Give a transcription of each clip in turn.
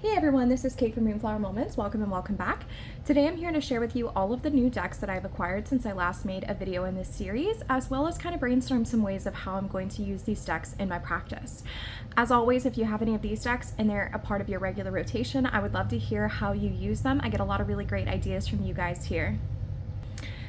Hey everyone, this is Kate from Moonflower Moments. Welcome and welcome back. Today I'm here to share with you all of the new decks that I've acquired since I last made a video in this series, as well as kind of brainstorm some ways of how I'm going to use these decks in my practice. As always, if you have any of these decks and they're a part of your regular rotation, I would love to hear how you use them. I get a lot of really great ideas from you guys here.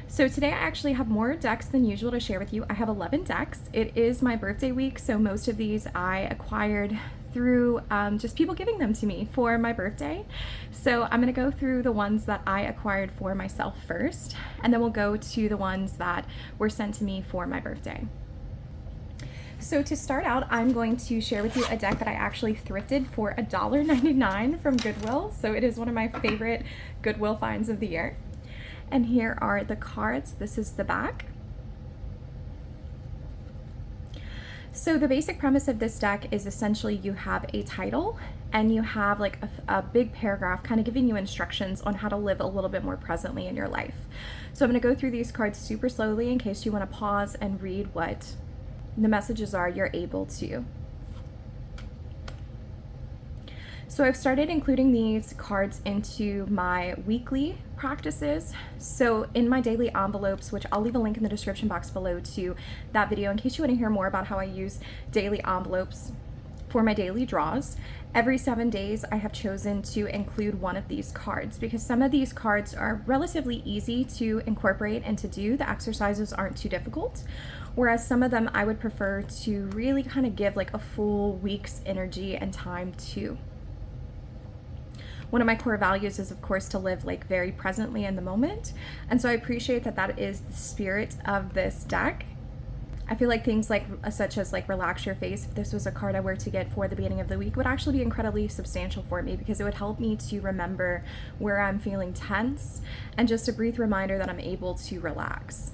So today I actually have more decks than usual to share with you. I have 11 decks. It is my birthday week, so most of these I acquired through just people giving them to me for my birthday. So I'm going to go through the ones that I acquired for myself first, and then we'll go to the ones that were sent to me for my birthday. So to start out, I'm going to share with you a deck that I actually thrifted for $1.99 from Goodwill. So it is one of my favorite Goodwill finds of the year. And here are the cards. This is the back. So the basic premise of this deck is essentially you have a title and you have like a big paragraph kind of giving you instructions on how to live a little bit more presently in your life. So I'm going to go through these cards super slowly in case you want to pause and read what the messages are, you're able to. So I've started including these cards into my weekly practices. So in my daily envelopes, which I'll leave a link in the description box below to that video in case you want to hear more about how I use daily envelopes for my daily draws. Every 7 days I have chosen to include one of these cards because some of these cards are relatively easy to incorporate and to do. The exercises aren't too difficult, whereas some of them I would prefer to really kind of give like a full week's energy and time to. One of my core values is, of course, to live like very presently in the moment. And so I appreciate that that is the spirit of this deck. I feel like things like such as like relax your face, if this was a card I were to get for the beginning of the week, would actually be incredibly substantial for me because it would help me to remember where I'm feeling tense and just a brief reminder that I'm able to relax.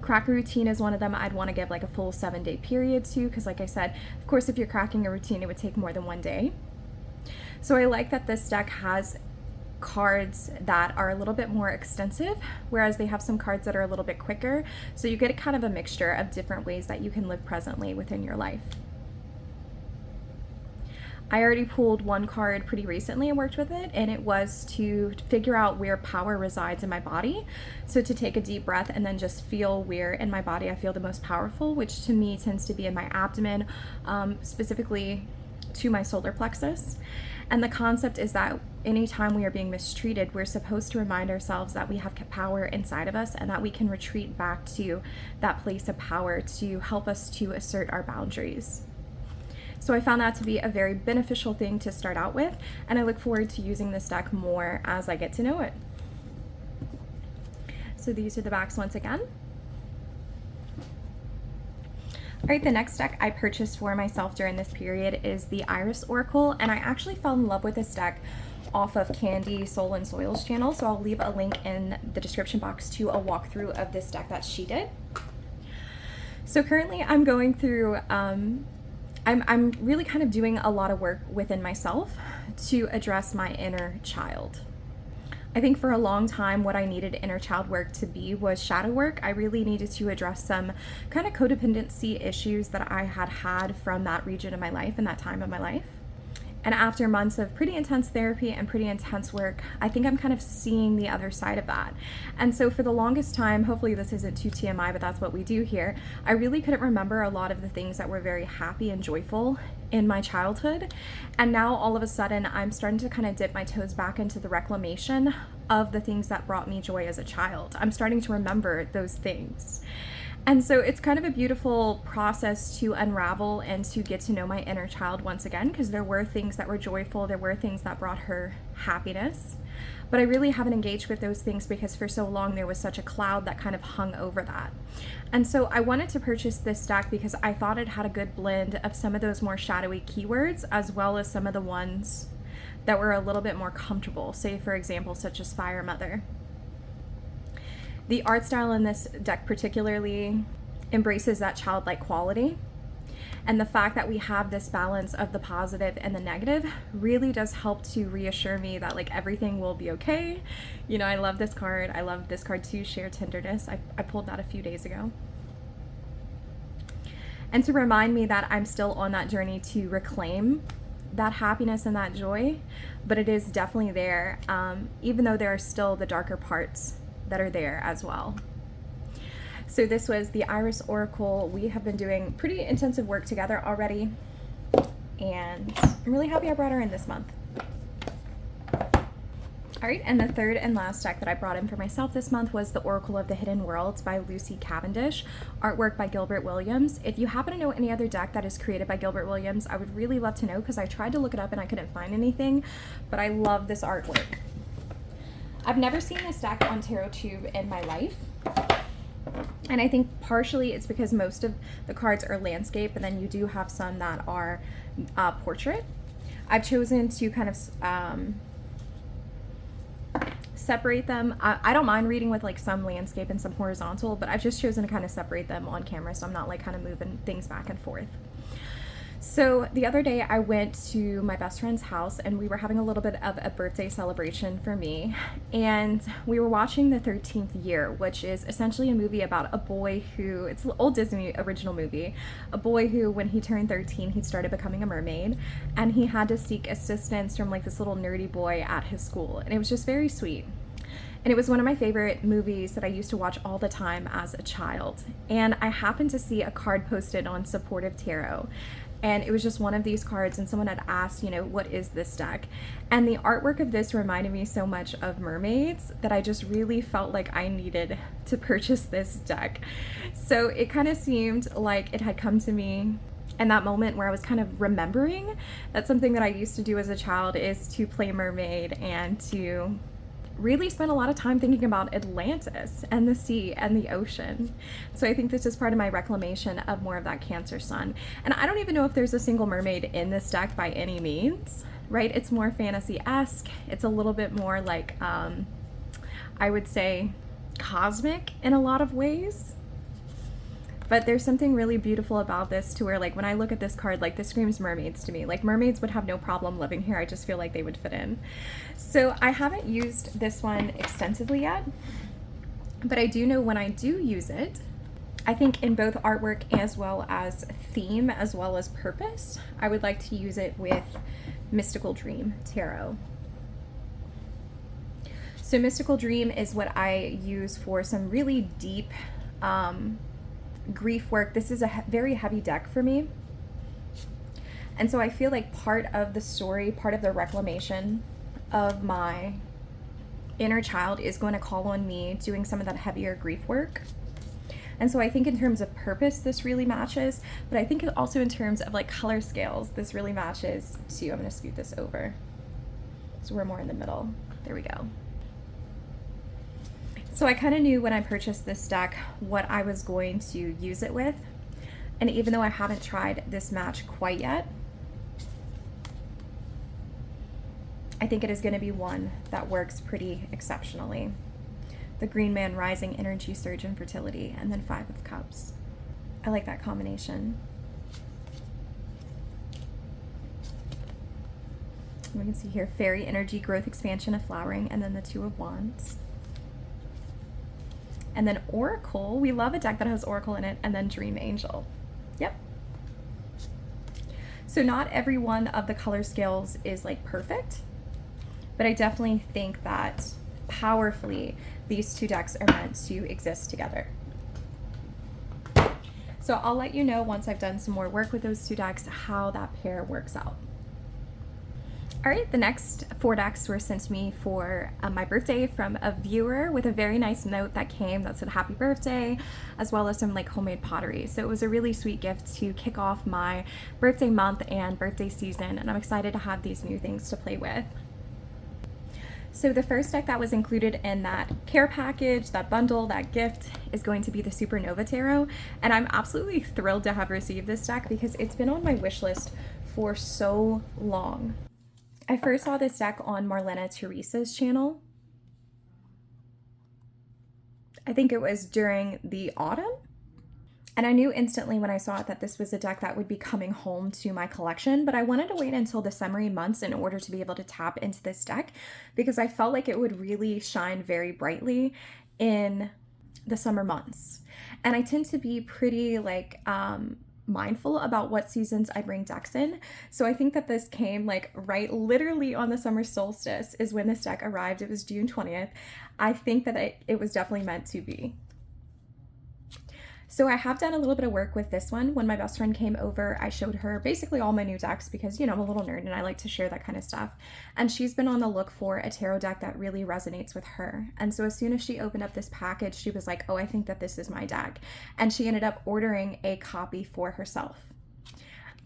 Crack a routine is one of them I'd want to give like a full 7-day period to because like I said, of course, if you're cracking a routine, it would take more than 1 day. So I like that this deck has cards that are a little bit more extensive, whereas they have some cards that are a little bit quicker. So you get kind of a mixture of different ways that you can live presently within your life. I already pulled one card pretty recently and worked with it, and it was to figure out where power resides in my body. So to take a deep breath and then just feel where in my body I feel the most powerful, which to me tends to be in my abdomen, specifically to my solar plexus. And the concept is that anytime we are being mistreated, we're supposed to remind ourselves that we have power inside of us and that we can retreat back to that place of power to help us to assert our boundaries. So I found that to be a very beneficial thing to start out with, and I look forward to using this deck more as I get to know it. So these are the backs once again. All right, the next deck I purchased for myself during this period is the Iris Oracle, and I actually fell in love with this deck off of Candy Soul and Soil's channel, so I'll leave a link in the description box to a walkthrough of this deck that she did. So currently I'm going through, I'm really kind of doing a lot of work within myself to address my inner child. I think for a long time, what I needed inner child work to be was shadow work. I really needed to address some kind of codependency issues that I had from that region of my life and that time of my life. And after months of pretty intense therapy and pretty intense work, I think I'm kind of seeing the other side of that. And so for the longest time, hopefully this isn't too TMI, but that's what we do here, I really couldn't remember a lot of the things that were very happy and joyful in my childhood. And now all of a sudden, I'm starting to kind of dip my toes back into the reclamation of the things that brought me joy as a child. I'm starting to remember those things. And so it's kind of a beautiful process to unravel and to get to know my inner child once again, because there were things that were joyful, there were things that brought her happiness, but I really haven't engaged with those things because for so long there was such a cloud that kind of hung over that. And so I wanted to purchase this deck because I thought it had a good blend of some of those more shadowy keywords as well as some of the ones that were a little bit more comfortable, say for example, such as Fire Mother. The art style in this deck particularly embraces that childlike quality, and the fact that we have this balance of the positive and the negative really does help to reassure me that like everything will be okay. You know, I love this card. I love this card too, Share Tenderness. I pulled that a few days ago. And to remind me that I'm still on that journey to reclaim that happiness and that joy, but it is definitely there, even though there are still the darker parts that are there as well. So this was the Iris Oracle. We have been doing pretty intensive work together already, and I'm really happy I brought her in this month. All right, and the third and last deck that I brought in for myself this month was the Oracle of the Hidden Worlds by Lucy Cavendish, artwork by Gilbert Williams. If you happen to know any other deck that is created by Gilbert Williams, I would really love to know, because I tried to look it up and I couldn't find anything, but I love this artwork. I've never seen this deck on TarotTube in my life, and I think partially it's because most of the cards are landscape, and then you do have some that are portrait. I've chosen to kind of separate them. I don't mind reading with like some landscape and some horizontal, but I've just chosen to kind of separate them on camera, so I'm not like kind of moving things back and forth. So the other day I went to my best friend's house and we were having a little bit of a birthday celebration for me, and we were watching The 13th Year, which is essentially a movie about a boy who, it's an old Disney original movie, a boy who when he turned 13 he started becoming a mermaid, and he had to seek assistance from like this little nerdy boy at his school, and it was just very sweet. And it was one of my favorite movies that I used to watch all the time as a child. And I happened to see a card posted on Supportive Tarot, and it was just one of these cards, and someone had asked, you know, what is this deck? And the artwork of this reminded me so much of mermaids that I just really felt like I needed to purchase this deck. So it kind of seemed like it had come to me in that moment where I was kind of remembering that something that I used to do as a child is to play mermaid and to really spent a lot of time thinking about Atlantis and the sea and the ocean. So I think this is part of my reclamation of more of that Cancer sun. And I don't even know if there's a single mermaid in this deck by any means, right? It's more fantasy-esque. It's a little bit more like, I would say, cosmic in a lot of ways. But there's something really beautiful about this to where, like, when I look at this card, like, this screams mermaids to me. Like, mermaids would have no problem living here. I just feel like they would fit in. So I haven't used this one extensively yet, but I do know when I do use it, I think in both artwork as well as theme as well as purpose, I would like to use it with Mystical Dream Tarot. So Mystical Dream is what I use for some really deep, grief work. This is a very heavy deck for me, and so I feel like part of the story, part of the reclamation of my inner child is going to call on me doing some of that heavier grief work. And so I think in terms of purpose this really matches, but I think also in terms of like color scales this really matches too. I'm going to scoot this over so we're more in the middle. There we go. So I kind of knew when I purchased this deck what I was going to use it with, and even though I haven't tried this match quite yet, I think it is going to be one that works pretty exceptionally. The Green Man, Rising, Energy, Surge, and Fertility, and then 5 of Cups. I like that combination. We can see here Fairy, Energy, Growth, Expansion, of Flowering, and then the 2 of Wands. And then Oracle, we love a deck that has Oracle in it, and then Dream Angel. Yep. So not every one of the color scales is like perfect, but I definitely think that powerfully these two decks are meant to exist together. So I'll let you know once I've done some more work with those two decks how that pair works out. All right, the next 4 decks were sent to me for my birthday from a viewer with a very nice note that came that said happy birthday, as well as some like homemade pottery. So it was a really sweet gift to kick off my birthday month and birthday season, and I'm excited to have these new things to play with. So the first deck that was included in that care package, that bundle, that gift, is going to be the Supernova Tarot, and I'm absolutely thrilled to have received this deck because it's been on my wish list for so long. I first saw this deck on Marlena Teresa's channel. I think it was during the autumn. And I knew instantly when I saw it that this was a deck that would be coming home to my collection, but I wanted to wait until the summery months in order to be able to tap into this deck because I felt like it would really shine very brightly in the summer months. And I tend to be pretty like mindful about what seasons I bring decks in. So I think that this came like right literally on the summer solstice is when this deck arrived. It was June 20th. I think that it was definitely meant to be. So I have done a little bit of work with this one. When my best friend came over, I showed her basically all my new decks because, you know, I'm a little nerd and I like to share that kind of stuff. And she's been on the look for a tarot deck that really resonates with her. And so as soon as she opened up this package, she was like, oh, I think that this is my deck. And she ended up ordering a copy for herself.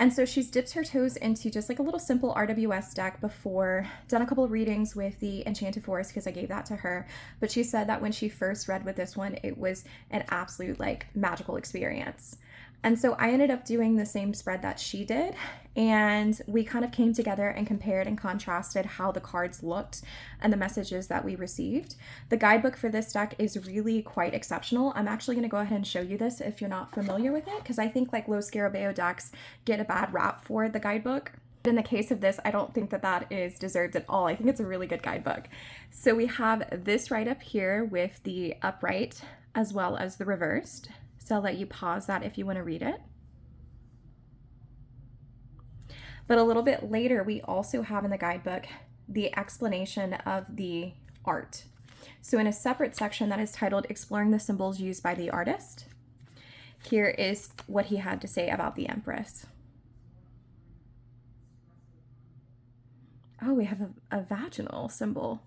And so she's dipped her toes into just like a little simple RWS deck before, done a couple of readings with the Enchanted Forest because I gave that to her. But she said that when she first read with this one, it was an absolute like magical experience. And so I ended up doing the same spread that she did, and we kind of came together and compared and contrasted how the cards looked and the messages that we received. The guidebook for this deck is really quite exceptional. I'm actually going to go ahead and show you this if you're not familiar with it, because I think like Los Scarabeo decks get a bad rap for the guidebook. In the case of this, I don't think that that is deserved at all. I think it's a really good guidebook. So we have this right up here with the upright as well as the reversed. So I'll let you pause that if you want to read it. But a little bit later, we also have in the guidebook the explanation of the art. So in a separate section that is titled Exploring the Symbols Used by the Artist, here is what he had to say about the Empress. Oh, we have a vaginal symbol.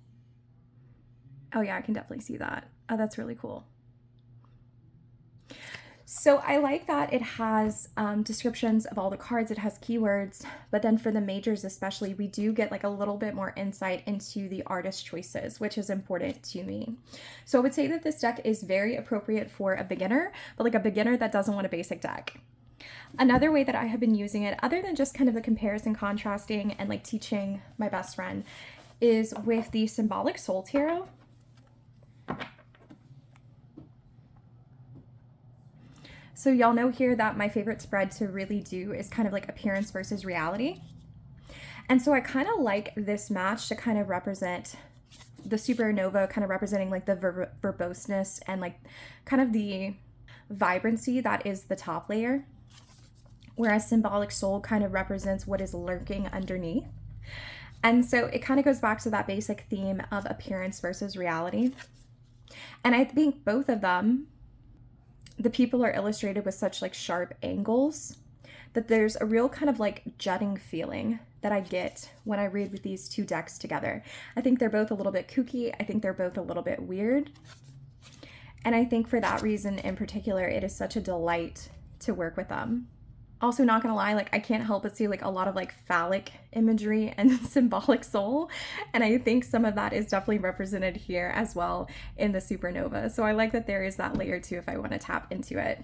Oh yeah, I can definitely see that. Oh, that's really cool. So I like that it has descriptions of all the cards, it has keywords, but then for the majors especially, we do get like a little bit more insight into the artist choices, which is important to me. So I would say that this deck is very appropriate for a beginner, but like a beginner that doesn't want a basic deck. Another way that I have been using it, other than just kind of the comparison, contrasting, and like teaching my best friend, is with the Symbolic Soul Tarot. So y'all know here that my favorite spread to really do is kind of like appearance versus reality. And so I kind of like this match to kind of represent the Supernova, kind of representing like the verboseness and like kind of the vibrancy that is the top layer. Whereas Symbolic Soul kind of represents what is lurking underneath. And so it kind of goes back to that basic theme of appearance versus reality. And I think both of them, the people are illustrated with such like sharp angles that there's a real kind of like jutting feeling that I get when I read with these two decks together. I think they're both a little bit kooky. I think they're both a little bit weird. And I think for that reason in particular, it is such a delight to work with them. Also, not gonna lie, like I can't help but see like a lot of like phallic imagery and Symbolic Soul. And I think some of that is definitely represented here as well in the Supernova. So I like that there is that layer too if I want to tap into it.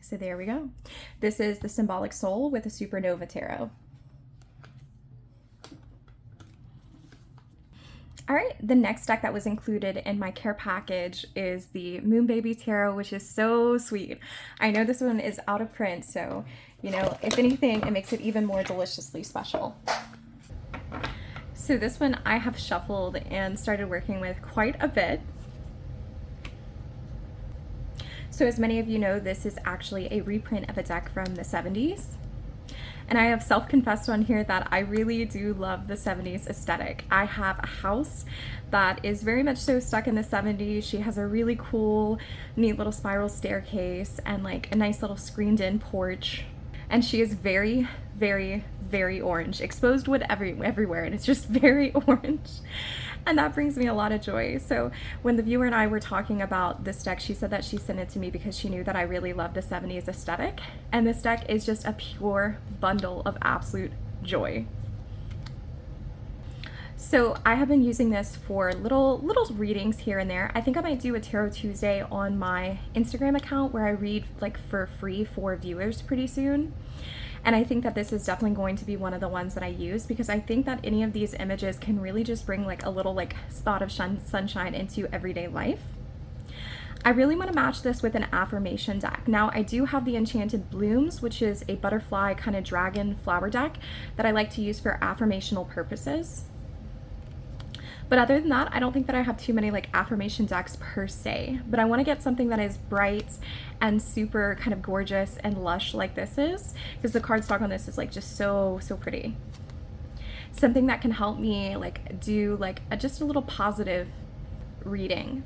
So there we go. This is the Symbolic Soul with the Supernova Tarot. All right, the next deck that was included in my care package is the Moonbaby Tarot, which is so sweet. I know this one is out of print, so, you know, if anything, it makes it even more deliciously special. So this one I have shuffled and started working with quite a bit. So as many of you know, this is actually a reprint of a deck from the 70s. And I have self-confessed on here that I really do love the 70s aesthetic. I have a house that is very much so stuck in the 70s. She has a really cool, neat little spiral staircase and like a nice little screened-in porch. And she is very, very, very orange. Exposed wood everywhere, and it's just very orange. And that brings me a lot of joy. So when the viewer and I were talking about this deck, she said that she sent it to me because she knew that I really love the 70s aesthetic. And this deck is just a pure bundle of absolute joy. So I have been using this for little readings here and there. I think I might do a Tarot Tuesday on my Instagram account where I read like for free for viewers pretty soon. And I think that this is definitely going to be one of the ones that I use because I think that any of these images can really just bring like a little like spot of sunshine into everyday life. I really want to match this with an affirmation deck. Now I do have the Enchanted Blooms, which is a butterfly kind of dragon flower deck that I like to use for affirmational purposes. But other than that, I don't think that I have too many like affirmation decks per se, but I want to get something that is bright and super kind of gorgeous and lush like this is, because the cardstock on this is like just so pretty. Something that can help me like do like just a little positive reading,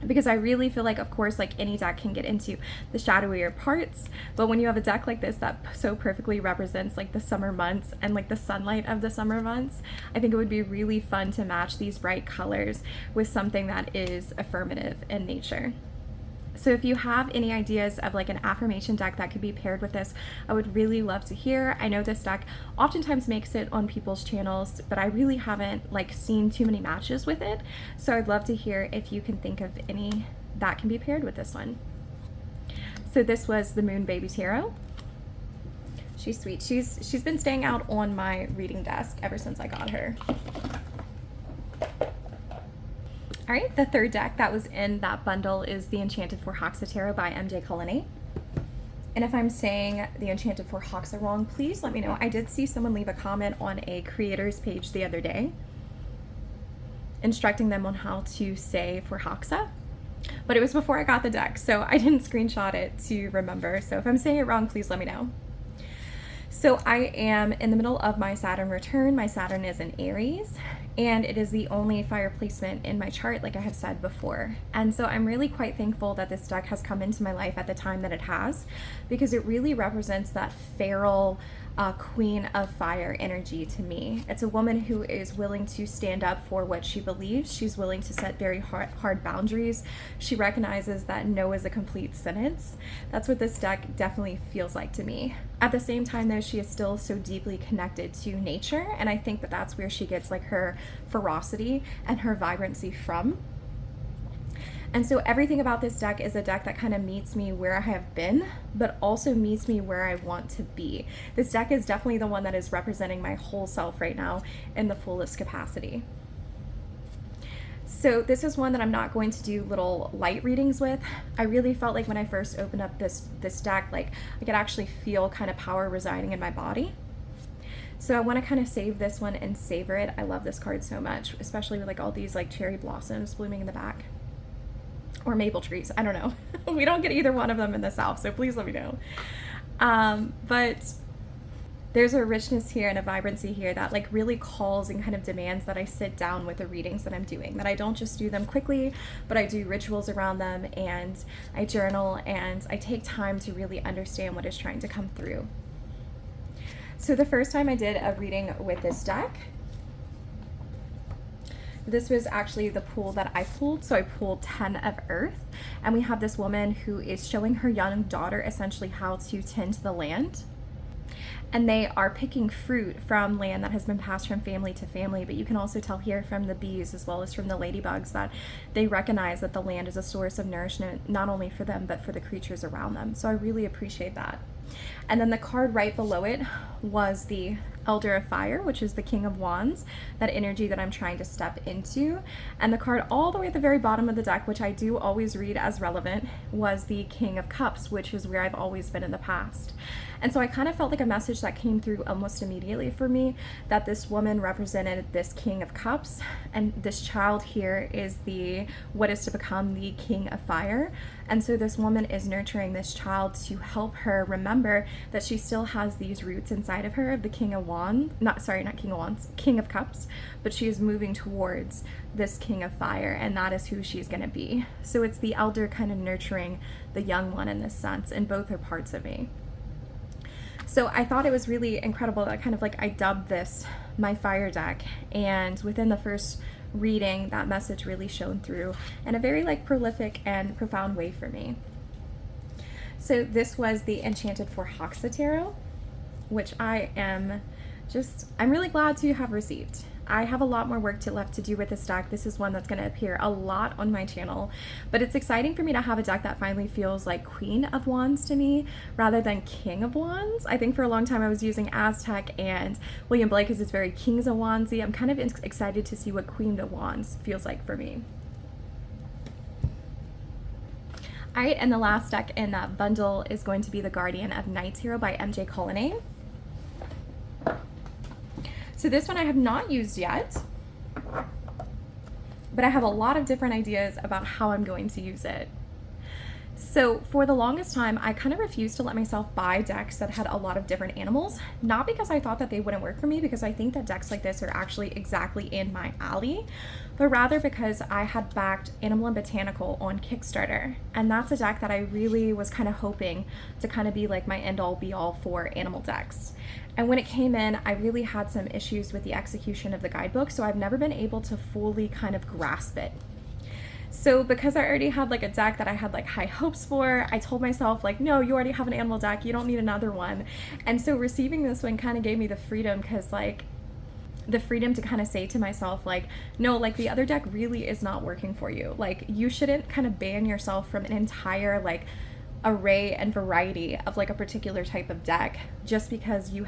because I really feel like, of course, like any deck can get into the shadowier parts, but when you have a deck like this that so perfectly represents like the summer months and like the sunlight of the summer months, I think it would be really fun to match these bright colors with something that is affirmative in nature. So if you have any ideas of like an affirmation deck that could be paired with this, I would really love to hear. I know this deck oftentimes makes it on people's channels, but I really haven't like seen too many matches with it. So I'd love to hear if you can think of any that can be paired with this one. So this was the Moon Baby Tarot. She's sweet. She's been staying out on my reading desk ever since I got her. All right, the third deck that was in that bundle is the Enchanted Forhaxa Tarot by MJ Cullinane. And if I'm saying the Enchanted Forhaxa wrong, please let me know. I did see someone leave a comment on a creator's page the other day instructing them on how to say Forhaxa, but it was before I got the deck, so I didn't screenshot it to remember. So if I'm saying it wrong, please let me know. So I am in the middle of my Saturn return. My Saturn is in Aries, and it is the only fire placement in my chart, like I have said before. And so I'm really quite thankful that this deck has come into my life at the time that it has, because it really represents that feral queen of fire energy to me. It's a woman who is willing to stand up for what she believes. She's willing to set very hard boundaries. She recognizes that no is a complete sentence. That's what this deck definitely feels like to me. At the same time though, she is still so deeply connected to nature, and I think that that's where she gets like her ferocity and her vibrancy from. And so everything about this deck is a deck that kind of meets me where I have been, but also meets me where I want to be. This deck is definitely the one that is representing my whole self right now in the fullest capacity. So this is one that I'm not going to do little light readings with. I really felt like when I first opened up this deck, like I could actually feel kind of power residing in my body. So I want to kind of save this one and savor it. I love this card so much, especially with like all these like cherry blossoms blooming in the back. Or maple trees, I don't know. We don't get either one of them in the South, so please let me know. But there's a richness here and a vibrancy here that like really calls and kind of demands that I sit down with the readings that I'm doing, that I don't just do them quickly, but I do rituals around them, and I journal, and I take time to really understand what is trying to come through. So the first time I did a reading with this deck, this was actually the pool that I pulled. So I pulled 10 of Earth, and we have this woman who is showing her young daughter essentially how to tend the land. And they are picking fruit from land that has been passed from family to family, but you can also tell here from the bees as well as from the ladybugs that they recognize that the land is a source of nourishment, not only for them, but for the creatures around them. So I really appreciate that. And then the card right below it was the Elder of Fire, which is the King of Wands, that energy that I'm trying to step into. And the card all the way at the very bottom of the deck, which I do always read as relevant, was the King of Cups, which is where I've always been in the past. And so I kind of felt like a message that came through almost immediately for me, that this woman represented this King of Cups, and this child here is what is to become the King of Fire. And so this woman is nurturing this child to help her remember that she still has these roots inside of her of the King of Wands, not King of Wands, King of Cups, but she is moving towards this King of Fire, and that is who she's going to be. So it's the elder kind of nurturing the young one in this sense, and both are parts of me. So I thought it was really incredible that kind of like I dubbed this my fire deck, and within the first reading that message really shone through in a very like prolific and profound way for me. So this was the Enchanted Forhaxa Tarot, which I'm really glad to have received. I have a lot more work left to do with this deck. This is one that's going to appear a lot on my channel, but it's exciting for me to have a deck that finally feels like Queen of Wands to me rather than King of Wands. I think for a long time I was using Aztec and William Blake because it's very Kings of Wandsy. I'm kind of excited to see what Queen of Wands feels like for me. All right, and the last deck in that bundle is going to be the Guardian of Night Tarot by MJ Cullinane. So this one I have not used yet. but I have a lot of different ideas about how I'm going to use it. So for the longest time, I kind of refused to let myself buy decks that had a lot of different animals, not because I thought that they wouldn't work for me, because I think that decks like this are actually exactly in my alley, but rather because I had backed Animal and Botanical on Kickstarter. And that's a deck that I really was kind of hoping to kind of be like my end all be all for animal decks. And when it came in, I really had some issues with the execution of the guidebook, so I've never been able to fully kind of grasp it. So because I already had like a deck that I had like high hopes for, I told myself like, no, you already have an animal deck, you don't need another one. And so receiving this one kind of gave me the freedom, because like the freedom to kind of say to myself like, no, like the other deck really is not working for you. Like you shouldn't kind of ban yourself from an entire like array and variety of like a particular type of deck just because you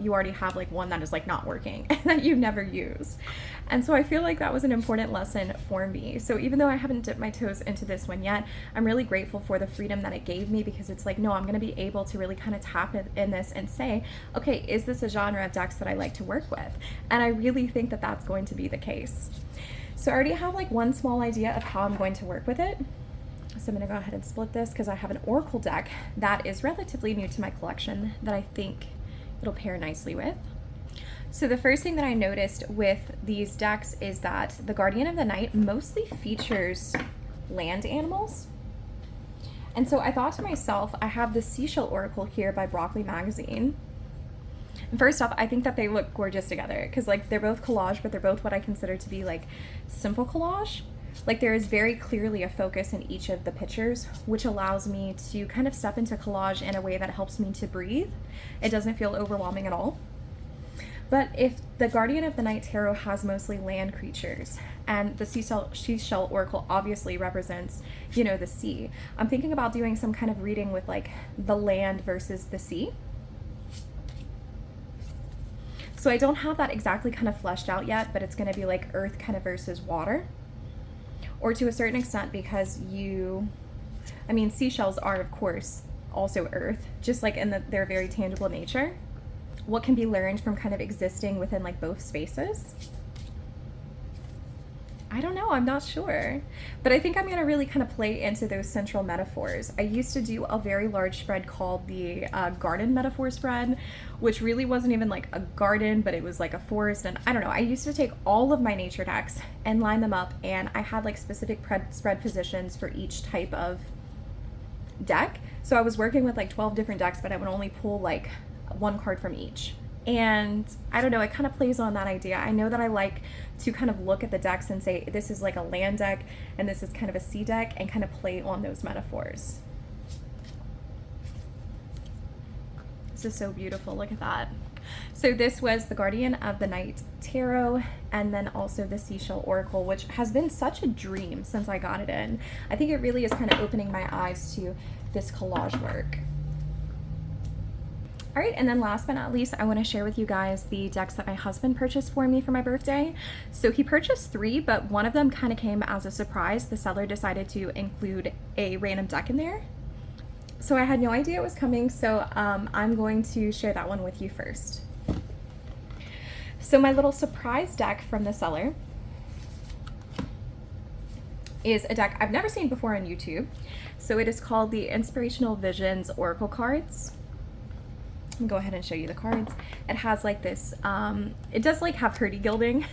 already have like one that is like not working and that you never use. And so I feel like that was an important lesson for me. So even though I haven't dipped my toes into this one yet, I'm really grateful for the freedom that it gave me, because it's like, no, I'm going to be able to really kind of tap in this and say, okay, is this a genre of decks that I like to work with? And I really think that that's going to be the case. So I already have like one small idea of how I'm going to work with it. So I'm going to go ahead and split this, because I have an Oracle deck that is relatively new to my collection that I think it'll pair nicely with. So the first thing that I noticed with these decks is that the Guardian of the Night mostly features land animals. And so I thought to myself, I have the Seashell Oracle here by Broccoli Magazine. And first off, I think that they look gorgeous together, because like they're both collage, but they're both what I consider to be like simple collage. Like there is very clearly a focus in each of the pictures, which allows me to kind of step into collage in a way that helps me to breathe. It doesn't feel overwhelming at all. But if the Guardian of the Night Tarot has mostly land creatures, and the Seashell Oracle obviously represents, you know, the sea, I'm thinking about doing some kind of reading with like the land versus the sea. So I don't have that exactly kind of fleshed out yet, but it's going to be like earth kind of versus water. Or to a certain extent, because seashells are of course also earth, just like in their very tangible nature. What can be learned from kind of existing within like both spaces? I don't know, I'm not sure. But I think I'm gonna really kind of play into those central metaphors. I used to do a very large spread called the garden metaphor spread, which really wasn't even like a garden, but it was like a forest. And I don't know, I used to take all of my nature decks and line them up, and I had like specific spread positions for each type of deck. So I was working with like 12 different decks, but I would only pull like one card from each. And I don't know, it kind of plays on that idea. I know that I like to kind of look at the decks and say, this is like a land deck and this is kind of a sea deck, and kind of play on those metaphors. This is so beautiful, look at that. So this was the Guardian of the Night Tarot, and then also the Seashell Oracle, which has been such a dream since I got it in. I think it really is kind of opening my eyes to this collage work. All right, and then last but not least, I want to share with you guys the decks that my husband purchased for me for my birthday. So he purchased 3, but one of them kind of came as a surprise. The seller decided to include a random deck in there. So I had no idea it was coming, so I'm going to share that one with you first. So my little surprise deck from the seller is a deck I've never seen before on YouTube. So it is called the Inspirational Visions Oracle Cards. I'll go ahead and show you the cards. It has like this, it does like have hurdy gilding,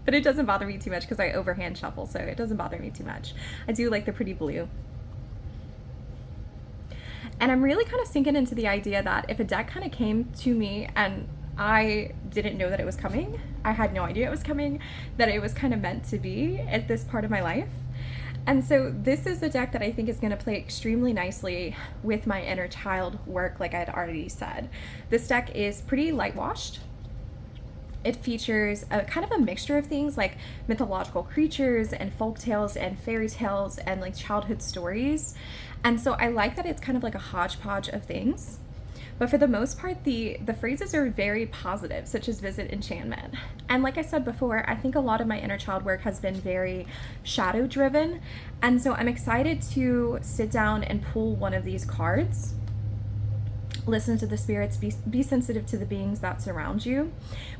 but it doesn't bother me too much because I overhand shuffle, so it doesn't bother me too much. I do like the pretty blue. And I'm really kind of sinking into the idea that if a deck kind of came to me and I didn't know that it was coming, I had no idea it was coming, that it was kind of meant to be at this part of my life. And so this is a deck that I think is going to play extremely nicely with my inner child work, like I had already said. This deck is pretty light washed. It features a kind of a mixture of things like mythological creatures and folk tales and fairy tales and like childhood stories. And so I like that it's kind of like a hodgepodge of things. But for the most part, the phrases are very positive, such as visit enchantment. And like I said before, I think a lot of my inner child work has been very shadow driven. And so I'm excited to sit down and pull one of these cards listen to the spirits, be sensitive to the beings that surround you.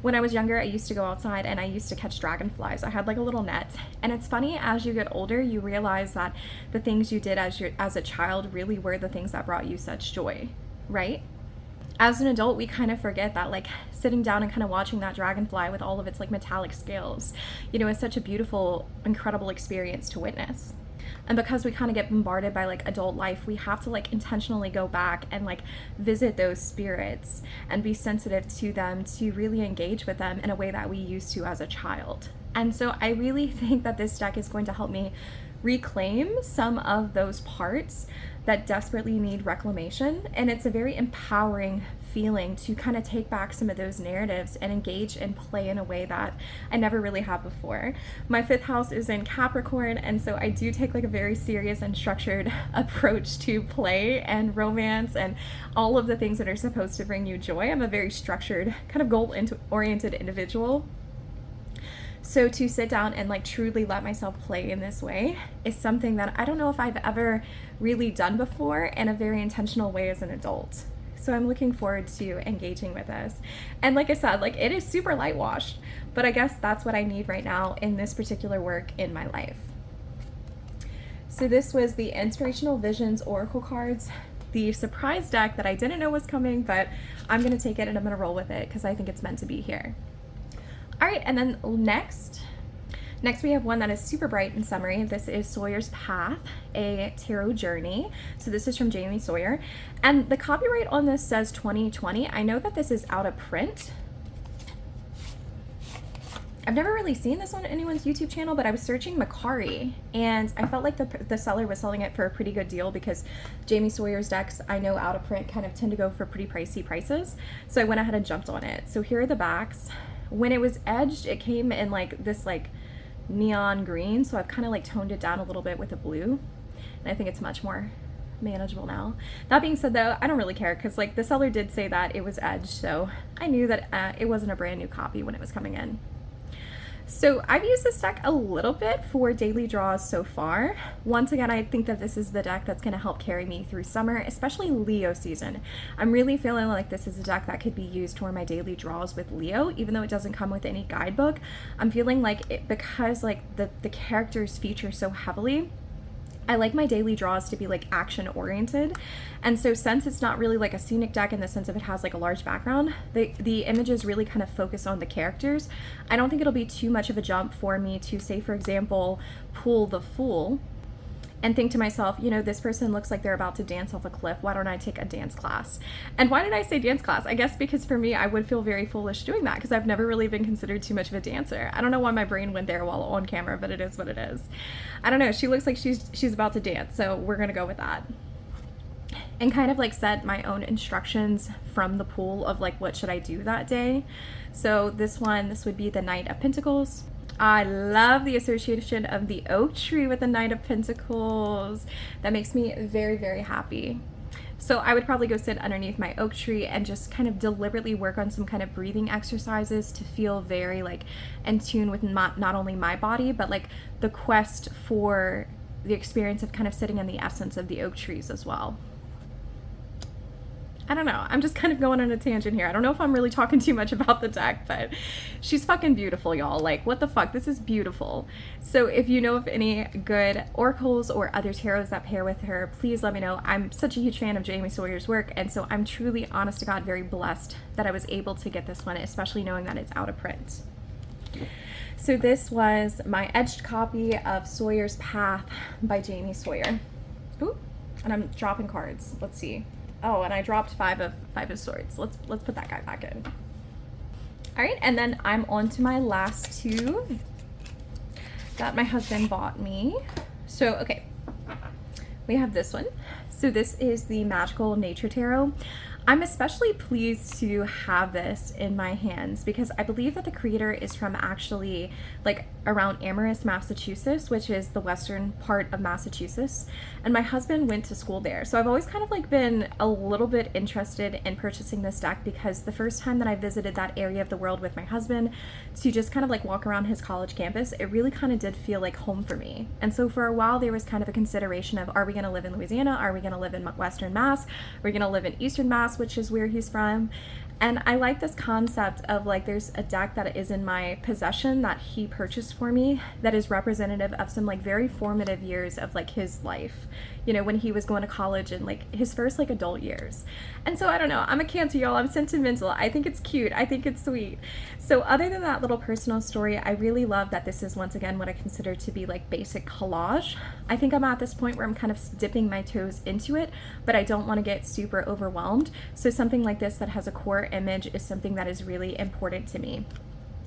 When I was younger, I used to go outside and I used to catch dragonflies. I had like a little net. And it's funny, as you get older, you realize that the things you did as a child really were the things that brought you such joy, right? As an adult, we kind of forget that, like, sitting down and kind of watching that dragonfly with all of its like metallic scales, you know, is such a beautiful, incredible experience to witness. And because we kind of get bombarded by like adult life, we have to like intentionally go back and like visit those spirits and be sensitive to them, to really engage with them in a way that we used to as a child. And so I really think that this deck is going to help me reclaim some of those parts that desperately need reclamation. And it's a very empowering feeling to kind of take back some of those narratives and engage and play in a way that I never really have before. My 5th house is in Capricorn, and so I do take like a very serious and structured approach to play and romance and all of the things that are supposed to bring you joy. I'm a very structured, kind of goal-oriented individual. So to sit down and like truly let myself play in this way is something that I don't know if I've ever really done before in a very intentional way as an adult. So I'm looking forward to engaging with this. And like I said, like, it is super light washed, but I guess that's what I need right now in this particular work in my life. So this was the Inspirational Visions Oracle cards, the surprise deck that I didn't know was coming, but I'm going to take it and I'm going to roll with it because I think it's meant to be here. All right, and then next we have one that is super bright and summery. This is Sawyer's Path, a tarot journey. So this is from Jamie Sawyer. And the copyright on this says 2020. I know that this is out of print. I've never really seen this on anyone's YouTube channel, but I was searching Mccuri and I felt like the seller was selling it for a pretty good deal because Jamie Sawyer's decks, I know out of print, kind of tend to go for pretty pricey prices. So I went ahead and jumped on it. So here are the backs. When it was edged, it came in like this like neon green, so I've kind of like toned it down a little bit with a blue, and I think it's much more manageable now. That being said though, I don't really care because like the seller did say that it was edged, so I knew that it wasn't a brand new copy when it was coming in. So I've used this deck a little bit for daily draws so far. Once again, I think that this is the deck that's going to help carry me through summer, especially Leo season. I'm really feeling like this is a deck that could be used for my daily draws with Leo, even though it doesn't come with any guidebook. I'm feeling like it, because like the characters feature so heavily, I like my daily draws to be like action oriented. And so since it's not really like a scenic deck in the sense of it has like a large background, the images really kind of focus on the characters. I don't think it'll be too much of a jump for me to, say for example, pull the Fool and think to myself, you know, this person looks like they're about to dance off a cliff. Why don't I take a dance class? And why did I say dance class? I guess because for me, I would feel very foolish doing that because I've never really been considered too much of a dancer. I don't know why my brain went there while on camera, but it is what it is. I don't know. She looks like she's about to dance, so we're going to go with that. And kind of like set my own instructions from the pool of like, what should I do that day? So this would be the Knight of Pentacles. I love the association of the oak tree with the Knight of Pentacles. That makes me very, very happy. So I would probably go sit underneath my oak tree and just kind of deliberately work on some kind of breathing exercises to feel very like in tune with not only my body, but like the quest for the experience of kind of sitting in the essence of the oak trees as well. I don't know. I'm just kind of going on a tangent here. I don't know if I'm really talking too much about the deck, but she's fucking beautiful, y'all. Like, what the fuck? This is beautiful. So if you know of any good oracles or other tarots that pair with her, please let me know. I'm such a huge fan of Jamie Sawyer's work, and so I'm truly, honest to God, very blessed that I was able to get this one, especially knowing that it's out of print. So this was my edged copy of Sawyer's Path by Jamie Sawyer. Ooh, and I'm dropping cards. Let's see. Oh, and I dropped five of swords. Let's put that guy back in. All right, and then I'm on to my last two that my husband bought me. So, okay, we have this one. So this is the Magical Nature Tarot. I'm especially pleased to have this in my hands because I believe that the creator is from actually like around Amherst, Massachusetts, which is the western part of Massachusetts. And my husband went to school there. So I've always kind of like been a little bit interested in purchasing this deck because the first time that I visited that area of the world with my husband to just kind of like walk around his college campus, it really kind of did feel like home for me. And so for a while there was kind of a consideration of, are we going to live in Louisiana? Are we going to live in Western Mass? Are we going to live in Eastern Mass? which is where he's from. And I like this concept of like there's a deck that is in my possession that he purchased for me that is representative of some like very formative years of like his life, you know, when he was going to college and like his first like adult years. And so I don't know, I'm a Cancer, y'all. I'm sentimental. I think it's cute. I think it's sweet. So other than that little personal story, I really love that this is once again what I consider to be like basic collage. I think I'm at this point where I'm kind of dipping my toes into it, but I don't want to get super overwhelmed. So something like this that has a core image is something that is really important to me.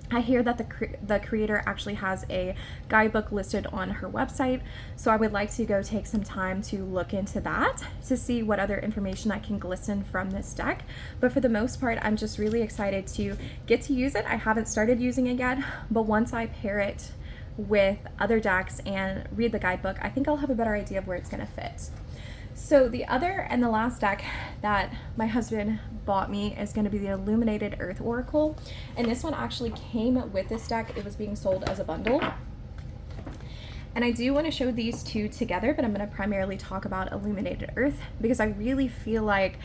I hear that the creator actually has a guidebook listed on her website, so I would like to go take some time to look into that to see what other information I can glisten from this deck. But for the most part, I'm just really excited to get to use it. I haven't started using it yet, but once I pair it with other decks and read the guidebook, I think I'll have a better idea of where it's going to fit. So the other and the last deck that my husband bought me is going to be the Illuminated Earth Oracle. And this one actually came with this deck. It was being sold as a bundle. And I do want to show these two together, but I'm going to primarily talk about Illuminated Earth because I really feel like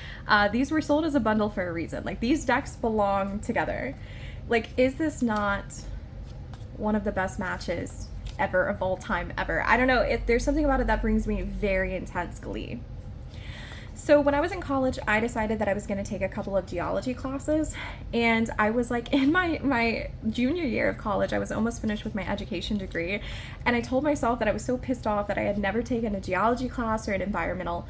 these were sold as a bundle for a reason. Like these decks belong together. Like, is this not one of the best matches ever of all time ever? I don't know, there's something about it that brings me very intense glee. So when I was in college, I decided that I was going to take a couple of geology classes, and I was like in my junior year of college, I was almost finished with my education degree, and I told myself that I was so pissed off that I had never taken a geology class or an environmental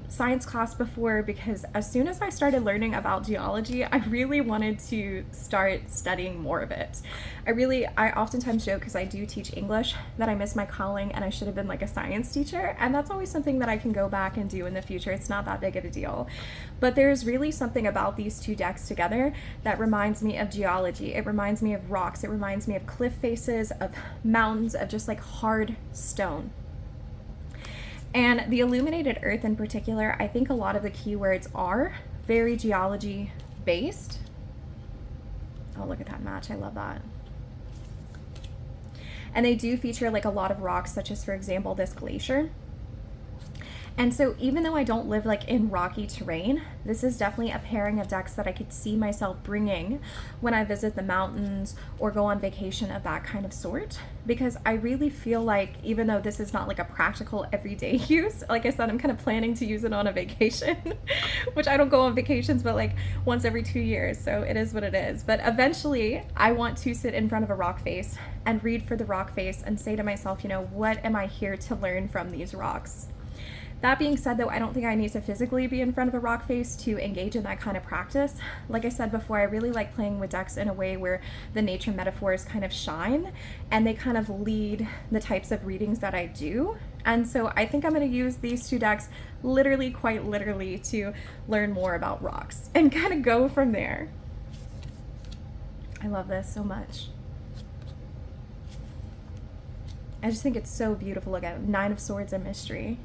science class before, because as soon as I started learning about geology, I really wanted to start studying more of it. I oftentimes joke, because I do teach English, that I miss my calling and I should have been like a science teacher, and that's always something that I can go back and do in the future. It's not that big of a deal. But there's really something about these two decks together that reminds me of geology. It reminds me of rocks. It reminds me of cliff faces, of mountains, of just like hard stone. And the Illuminated Earth in particular, I think a lot of the keywords are very geology based. Oh, look at that match. I love that. And they do feature like a lot of rocks, such as, for example, this glacier. And so even though I don't live like in rocky terrain, this is definitely a pairing of decks that I could see myself bringing when I visit the mountains or go on vacation of that kind of sort. Because I really feel like, even though this is not like a practical everyday use, like I said, I'm kind of planning to use it on a vacation, which I don't go on vacations but like once every 2 years. So it is what it is. But eventually I want to sit in front of a rock face and read for the rock face and say to myself, you know, what am I here to learn from these rocks? That being said, though, I don't think I need to physically be in front of a rock face to engage in that kind of practice. Like I said before, I really like playing with decks in a way where the nature metaphors kind of shine and they kind of lead the types of readings that I do. And so I think I'm going to use these two decks literally, quite literally, to learn more about rocks and kind of go from there. I love this so much. I just think it's so beautiful. Look at it. 9 of Swords and Mystery.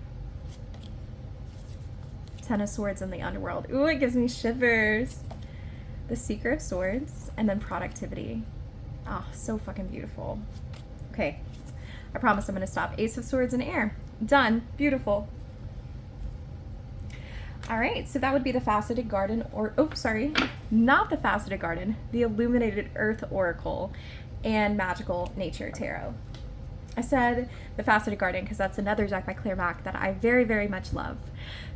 10 of Swords in the Underworld. Ooh, it gives me shivers. The Seeker of Swords, and then Productivity. Oh, so fucking beautiful. Okay, I promise I'm gonna stop. Ace of Swords and Air. Done. Beautiful. All right, so that would be the Faceted Garden, or, oh, sorry, not the Faceted Garden, the Illuminated Earth Oracle and Magical Nature Tarot. I said the Faceted Garden because that's another deck by Claire Mack that I very, very much love.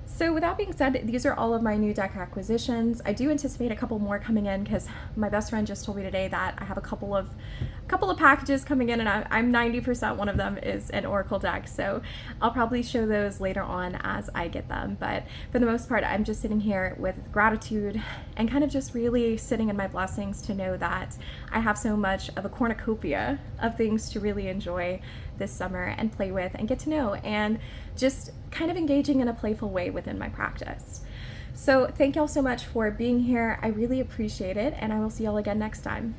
So with that being said, these are all of my new deck acquisitions. I do anticipate a couple more coming in because my best friend just told me today that I have a couple of packages coming in, and I'm 90% one of them is an Oracle deck. So I'll probably show those later on as I get them. But for the most part, I'm just sitting here with gratitude and kind of just really sitting in my blessings to know that I have so much of a cornucopia of things to really enjoy this summer and play with and get to know, and just kind of engaging in a playful way within my practice. So thank y'all so much for being here. I really appreciate it, and I will see y'all again next time.